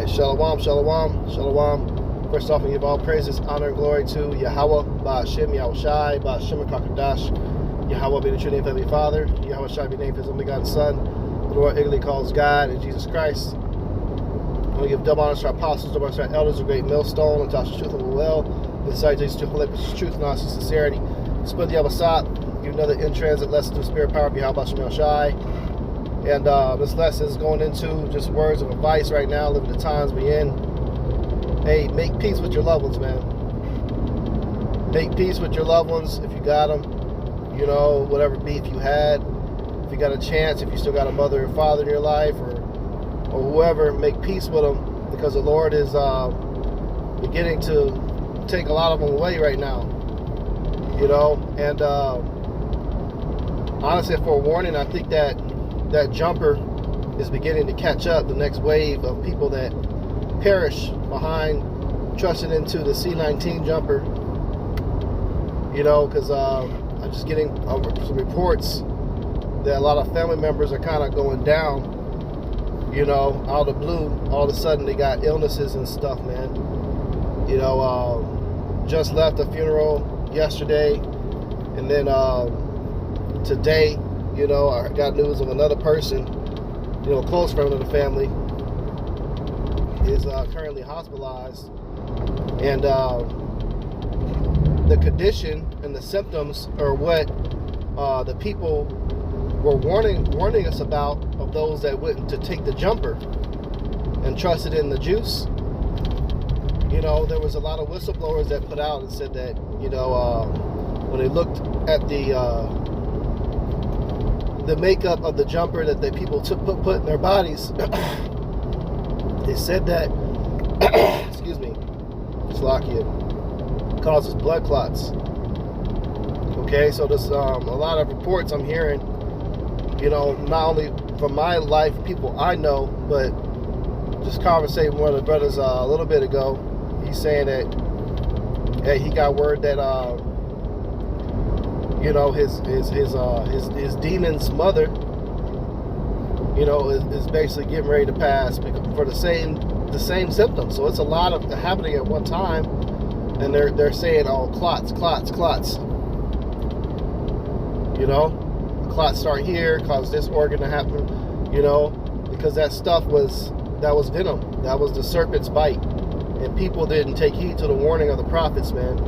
Alright, Shalom, Shalom, Shalom. First off, we give all praises, honor, and glory to Yahweh, Ba'ashem, Yahweh Shai, Ba'ashem, Kakadash. Yahweh be the true name of Heavenly Father. Yahweh Shai be named His only begotten Son. The Lord Ignorantly calls God and Jesus Christ. And we give double honors to our apostles, double honors to our elders, a great millstone, and Tasha's truth and will. Inside Jesus, truth and honesty, sincerity. Split the Abasat. Give another in transit lesson through spirit power of Yahweh Ba'ashem, Shai. And this lesson is going into just words of advice right now, living the times we're in. Hey, make peace with your loved ones, man. Make peace with your loved ones if you got them. You know, whatever beef you had. If you got a chance, if you still got a mother or father in your life or whoever, make peace with them, because the Lord is beginning to take a lot of them away right now. You know, and honestly, for a warning, I think that jumper is beginning to catch up, the next wave of people that perish behind trusting into the C-19 jumper. You know, because I'm just getting some reports that a lot of family members are kind of going down, you know, out of the blue. All of a sudden they got illnesses and stuff, man. You know, just left a funeral yesterday, and then today, you know, I got news of another person, you know, a close friend of the family is currently hospitalized, and the condition and the symptoms are what the people were warning us about, of those that went to take the jumper and trusted in the juice. You know, there was a lot of whistleblowers that put out and said that, you know, when they looked at the makeup of the jumper that the people put in their bodies, they said that excuse me, Slovakia, causes blood clots. Okay, so there's a lot of reports I'm hearing, you know, not only from my life, people I know, but just conversating with one of the brothers a little bit ago. He's saying that, hey, he got word that you know, his demon's mother, you know, is basically getting ready to pass for the same symptoms. So it's a lot of happening at one time, and they're saying, oh, clots. You know, clots start here, cause this organ to happen. You know, because that was venom. That was the serpent's bite, and people didn't take heed to the warning of the prophets, man.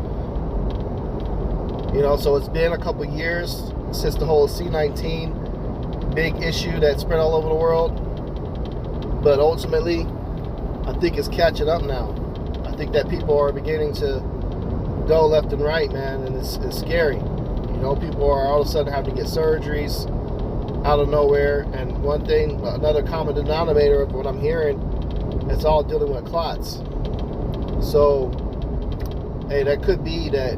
You know, so it's been a couple years since the whole C-19 big issue that spread all over the world. But ultimately, I think it's catching up now. I think that people are beginning to go left and right, man, and it's scary. You know, people are all of a sudden having to get surgeries out of nowhere. And one thing, another common denominator of what I'm hearing, it's all dealing with clots. So, hey, that could be that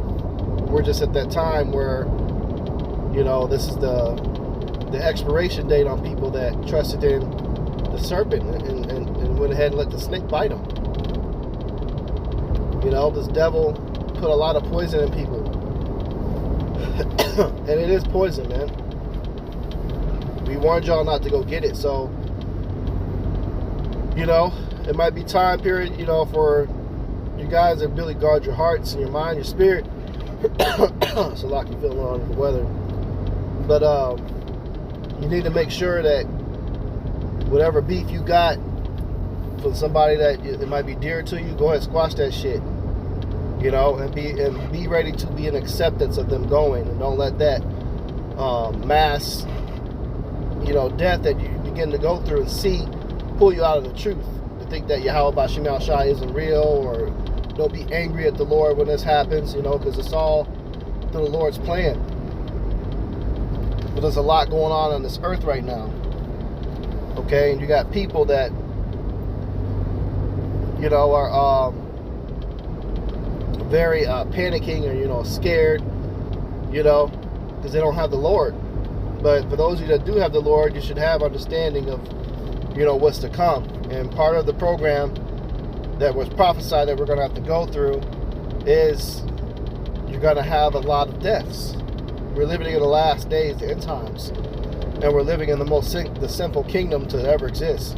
we're just at that time where, you know, this is the expiration date on people that trusted in the serpent and went ahead and let the snake bite them. You know, this devil put a lot of poison in people. And it is poison, man. We warned y'all not to go get it. So, you know, it might be time period, you know, for you guys to really guard your hearts and your mind, your spirit. So like you feeling under the weather, but you need to make sure that whatever beef you got for somebody that it might be dear to you, go ahead and squash that shit. You know, and be ready to be in acceptance of them going, and don't let that mass, you know, death that you begin to go through and see pull you out of the truth. To think that Yahweh Ba'ashem Shai isn't real, or don't be angry at the Lord when this happens, you know, because it's all through the Lord's plan. But there's a lot going on this earth right now. Okay, and you got people that, you know, are very panicking, or, you know, scared, you know, because they don't have the Lord. But for those of you that do have the Lord, you should have understanding of, you know, what's to come. And part of the program that was prophesied that we're going to have to go through is you're going to have a lot of deaths. We're living in the last days, the end times, and we're living in the sinful kingdom to ever exist.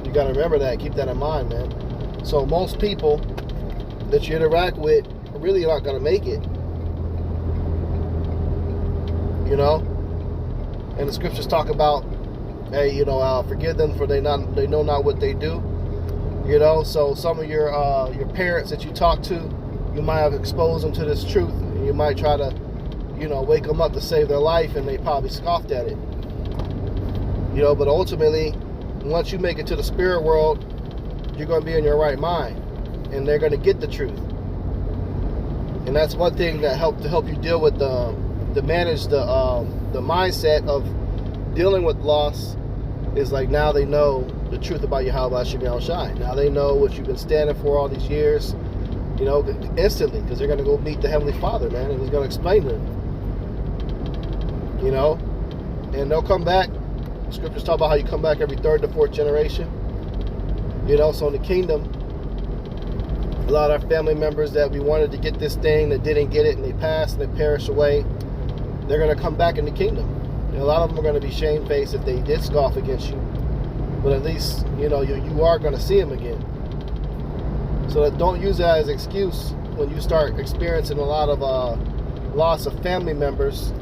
You got to remember that. Keep that in mind, man. So most people that you interact with are really not going to make it. You know? And the scriptures talk about, hey, forgive them for they know not what they do. You know, so some of your parents that you talk to, you might have exposed them to this truth, and you might try to, wake them up to save their life, and they probably scoffed at it. But ultimately, once you make it to the spirit world, you're going to be in your right mind, and they're going to get the truth. And that's one thing that help you deal with to manage the mindset of dealing with loss. Is like, now they know the truth about Yahweh Hashem Yahushai. Now they know what you've been standing for all these years, instantly, because they're going to go meet the Heavenly Father, man, and He's going to explain to them. And they'll come back. The scriptures talk about how you come back every third to fourth generation. So in the kingdom, a lot of our family members that we wanted to get this thing that didn't get it, and they passed and they perished away, they're going to come back in the kingdom. And a lot of them are going to be shamefaced if they did scoff against you. But at least, you are going to see them again. So that don't use that as an excuse when you start experiencing a lot of loss of family members.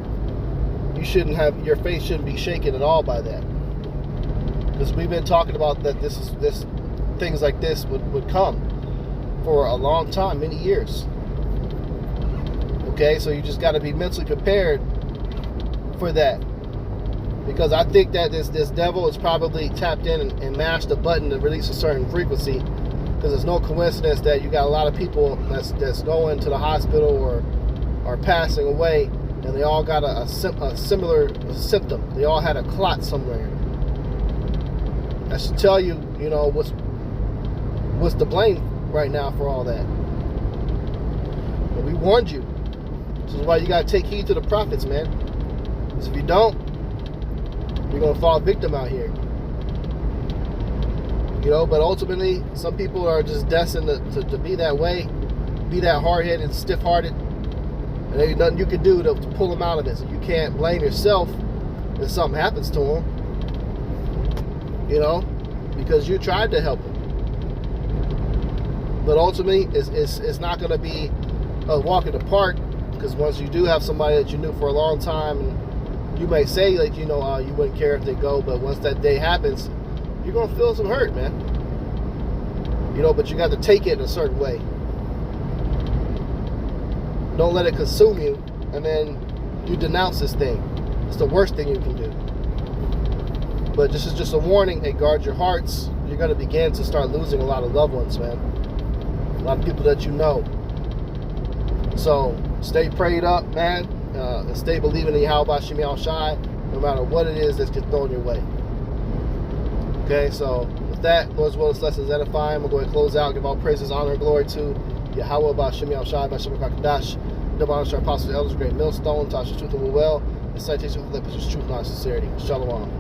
Your faith shouldn't be shaken at all by that. Because we've been talking about that this things like this would come for a long time, many years. Okay, so you just got to be mentally prepared for that. Because I think that this devil is probably tapped in and mashed a button to release a certain frequency. Because it's no coincidence that you got a lot of people that's going to the hospital or are passing away, and they all got a similar symptom. They all had a clot somewhere. That should tell you, what's to blame right now for all that. But we warned you. This is why you got to take heed to the prophets, man. Because if you don't, you're going to fall victim out here. But ultimately, some people are just destined to be that way, be that hard-headed, stiff-hearted, and there's nothing you can do to pull them out of this. You can't blame yourself if something happens to them, because you tried to help them. But ultimately, it's not going to be a walk in the park, because once you do have somebody that you knew for a long time, and you may say, like, you wouldn't care if they go, but once that day happens, you're going to feel some hurt, man. But you got to take it in a certain way. Don't let it consume you, and then you denounce this thing. It's the worst thing you can do. But this is just a warning. Hey, guard your hearts. You're going to begin to start losing a lot of loved ones, man. A lot of people that you know. So, stay prayed up, man. And stay believing in Yahweh Hashem Yahushai, no matter what it is that's get thrown your way. Okay, so with that, Lord's will, this lesson is edifying. We'll go ahead and close out. Give all praises, honor, and glory to Yahweh Hashem Yahushai, Hashem Kakadash, double honor to our apostles, elders, great millstone, Tasha's truth and will, and citation of the truth, not sincerity. Shalom.